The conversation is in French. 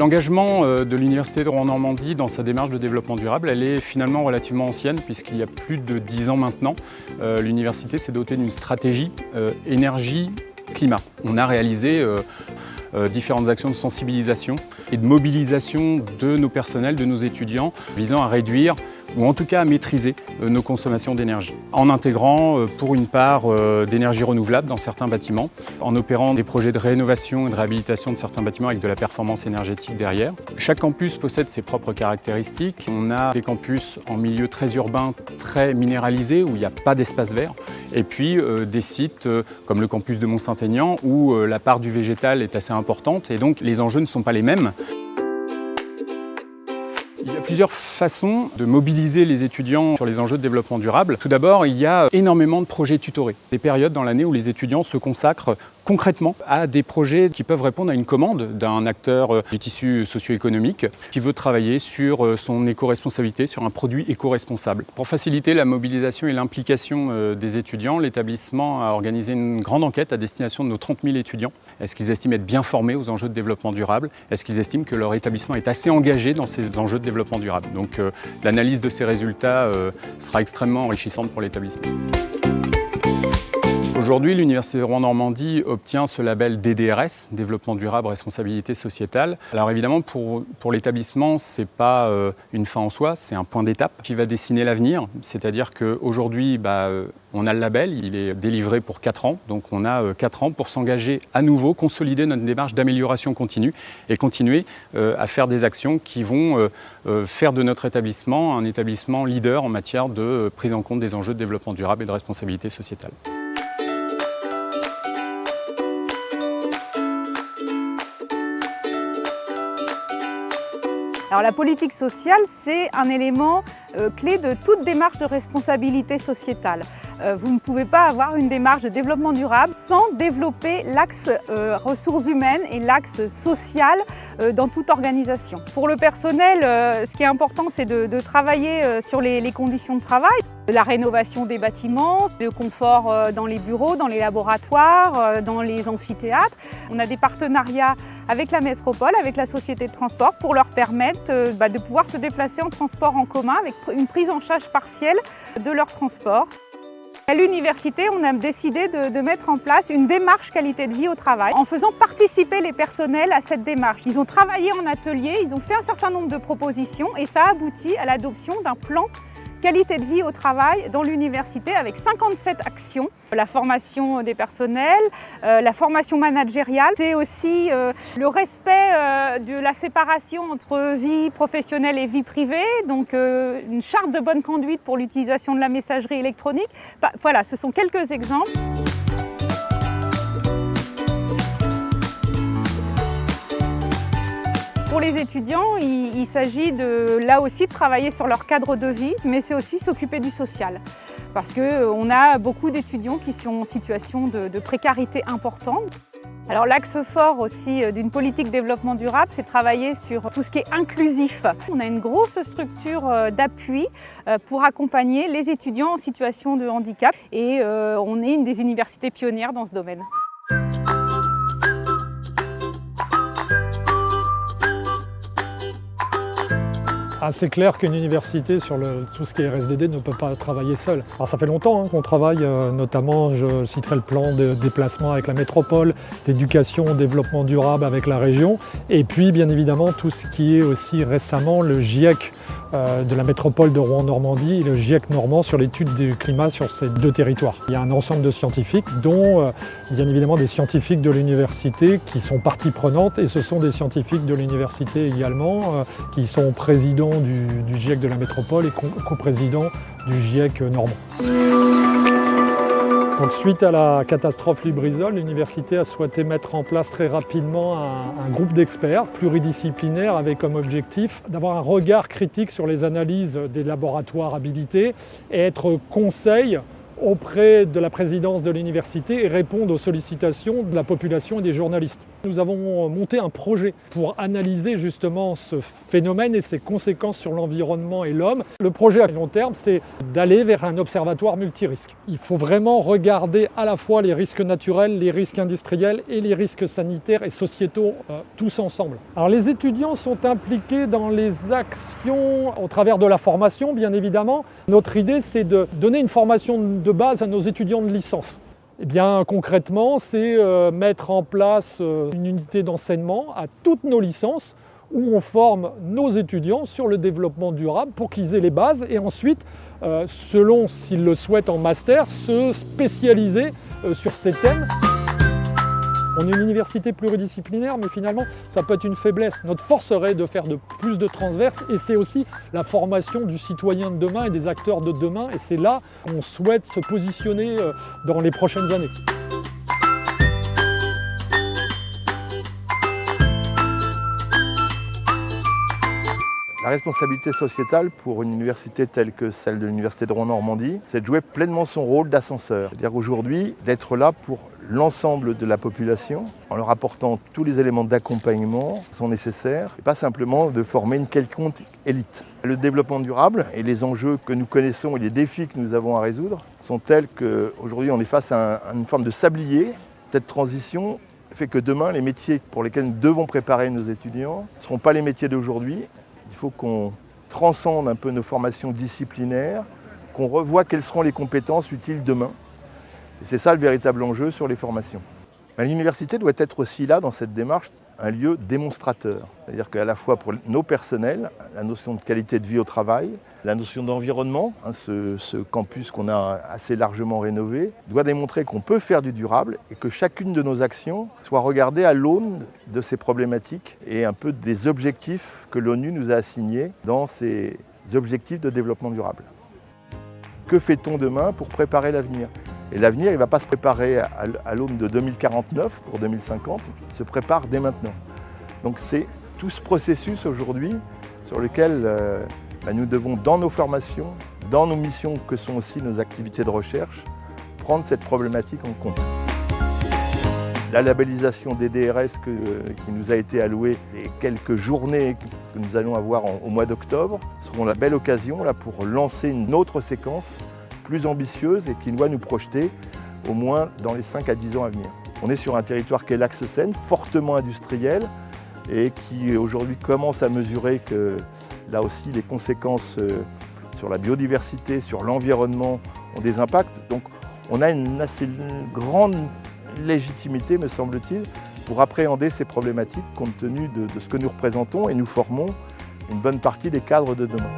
L'engagement de l'Université de Rouen-Normandie dans sa démarche de développement durable, elle est finalement relativement ancienne puisqu'il y a plus de 10 ans maintenant, l'université s'est dotée d'une stratégie énergie-climat. On a réalisé différentes actions de sensibilisation et de mobilisation de nos personnels, de nos étudiants, visant à réduire ou en tout cas à maîtriser nos consommations d'énergie, en intégrant pour une part d'énergie renouvelable dans certains bâtiments, en opérant des projets de rénovation et de réhabilitation de certains bâtiments avec de la performance énergétique derrière. Chaque campus possède ses propres caractéristiques. On a des campus en milieu très urbain, très minéralisés, où il n'y a pas d'espace vert, et puis des sites comme le campus de Mont-Saint-Aignan, où la part du végétal est assez importante, et donc les enjeux ne sont pas les mêmes. Il y a plusieurs façons de mobiliser les étudiants sur les enjeux de développement durable. Tout d'abord, il y a énormément de projets tutorés. Des périodes dans l'année où les étudiants se consacrent concrètement à des projets qui peuvent répondre à une commande d'un acteur du tissu socio-économique qui veut travailler sur son éco-responsabilité, sur un produit éco-responsable. Pour faciliter la mobilisation et l'implication des étudiants, l'établissement a organisé une grande enquête à destination de nos 30 000 étudiants. Est-ce qu'ils estiment être bien formés aux enjeux de développement durable? Est-ce qu'ils estiment que leur établissement est assez engagé dans ces enjeux de développement durable? Donc l'analyse de ces résultats sera extrêmement enrichissante pour l'établissement. Aujourd'hui, l'Université de Rouen-Normandie obtient ce label DDRS, Développement durable, responsabilité sociétale. Alors évidemment, pour l'établissement, ce n'est pas une fin en soi, c'est un point d'étape qui va dessiner l'avenir. C'est-à-dire qu'aujourd'hui, on a le label, il est délivré pour 4 ans. Donc on a 4 ans pour s'engager à nouveau, consolider notre démarche d'amélioration continue et continuer à faire des actions qui vont faire de notre établissement un établissement leader en matière de prise en compte des enjeux de développement durable et de responsabilité sociétale. Alors la politique sociale, c'est un élément clé de toute démarche de responsabilité sociétale. Vous ne pouvez pas avoir une démarche de développement durable sans développer l'axe ressources humaines et l'axe social dans toute organisation. Pour le personnel, ce qui est important, c'est de travailler sur les conditions de travail, la rénovation des bâtiments, le confort dans les bureaux, dans les laboratoires, dans les amphithéâtres. On a des partenariats avec la métropole, avec la société de transport pour leur permettre de pouvoir se déplacer en transport en commun avec une prise en charge partielle de leur transport. À l'université, on a décidé de mettre en place une démarche qualité de vie au travail en faisant participer les personnels à cette démarche. Ils ont travaillé en atelier, ils ont fait un certain nombre de propositions et ça a abouti à l'adoption d'un plan qualité de vie au travail dans l'université avec 57 actions. La formation des personnels, la formation managériale, c'est aussi le respect de la séparation entre vie professionnelle et vie privée, donc une charte de bonne conduite pour l'utilisation de la messagerie électronique. Voilà, ce sont quelques exemples. Pour les étudiants, il s'agit là aussi de travailler sur leur cadre de vie, mais c'est aussi s'occuper du social. Parce qu'on a beaucoup d'étudiants qui sont en situation de précarité importante. Alors l'axe fort aussi d'une politique développement durable, c'est travailler sur tout ce qui est inclusif. On a une grosse structure d'appui pour accompagner les étudiants en situation de handicap et on est une des universités pionnières dans ce domaine. C'est clair qu'une université sur tout ce qui est RSDD ne peut pas travailler seule. Alors ça fait longtemps qu'on travaille, notamment je citerai le plan de déplacement avec la métropole, d'éducation, développement durable avec la région, et puis bien évidemment tout ce qui est aussi récemment le GIEC de la métropole de Rouen-Normandie et le GIEC normand sur l'étude du climat sur ces 2 territoires. Il y a un ensemble de scientifiques, dont bien évidemment des scientifiques de l'université qui sont partie prenante, et ce sont des scientifiques de l'université également qui sont présidents du GIEC de la métropole et coprésidents du GIEC normand. Donc, suite à la catastrophe Lubrizol, l'université a souhaité mettre en place très rapidement un groupe d'experts pluridisciplinaires avec comme objectif d'avoir un regard critique sur les analyses des laboratoires habilités et être conseil auprès de la présidence de l'université et répondre aux sollicitations de la population et des journalistes. Nous avons monté un projet pour analyser justement ce phénomène et ses conséquences sur l'environnement et l'homme. Le projet à long terme, c'est d'aller vers un observatoire multirisque. Il faut vraiment regarder à la fois les risques naturels, les risques industriels et les risques sanitaires et sociétaux tous ensemble. Alors les étudiants sont impliqués dans les actions au travers de la formation, bien évidemment. Notre idée, c'est de donner une formation de base à nos étudiants de licence. Eh bien, concrètement, c'est mettre en place une unité d'enseignement à toutes nos licences où on forme nos étudiants sur le développement durable pour qu'ils aient les bases et ensuite, selon s'ils le souhaitent en master, se spécialiser sur ces thèmes. On est une université pluridisciplinaire, mais finalement, ça peut être une faiblesse. Notre force serait de faire plus de transverses et c'est aussi la formation du citoyen de demain et des acteurs de demain. Et c'est là qu'on souhaite se positionner dans les prochaines années. La responsabilité sociétale pour une université telle que celle de l'Université de Rouen-Normandie, c'est de jouer pleinement son rôle d'ascenseur. C'est-à-dire aujourd'hui d'être là pour l'ensemble de la population en leur apportant tous les éléments d'accompagnement qui sont nécessaires et pas simplement de former une quelconque élite. Le développement durable et les enjeux que nous connaissons et les défis que nous avons à résoudre sont tels qu'aujourd'hui on est face à une forme de sablier. Cette transition fait que demain les métiers pour lesquels nous devons préparer nos étudiants ne seront pas les métiers d'aujourd'hui. Il faut qu'on transcende un peu nos formations disciplinaires, qu'on revoie quelles seront les compétences utiles demain. Et c'est ça le véritable enjeu sur les formations. L'université doit être aussi là, dans cette démarche, un lieu démonstrateur. C'est-à-dire qu'à la fois pour nos personnels, la notion de qualité de vie au travail, la notion d'environnement, ce campus qu'on a assez largement rénové, doit démontrer qu'on peut faire du durable et que chacune de nos actions soit regardée à l'aune de ces problématiques et un peu des objectifs que l'ONU nous a assignés dans ces objectifs de développement durable. Que fait-on demain pour préparer l'avenir ? Et l'avenir, il ne va pas se préparer à l'aune de 2049 pour 2050, il se prépare dès maintenant. Donc c'est tout ce processus aujourd'hui sur lequel nous devons, dans nos formations, dans nos missions que sont aussi nos activités de recherche, prendre cette problématique en compte. La labellisation des DRS qui nous a été allouée et quelques journées que nous allons avoir au mois d'octobre seront la belle occasion là, pour lancer une autre séquence plus ambitieuse et qui doit nous projeter au moins dans les 5 à 10 ans à venir. On est sur un territoire qui est l'axe Seine, fortement industriel et qui aujourd'hui commence à mesurer que là aussi les conséquences sur la biodiversité, sur l'environnement ont des impacts. Donc on a une assez grande légitimité, me semble-t-il, pour appréhender ces problématiques compte tenu de ce que nous représentons et nous formons une bonne partie des cadres de demain.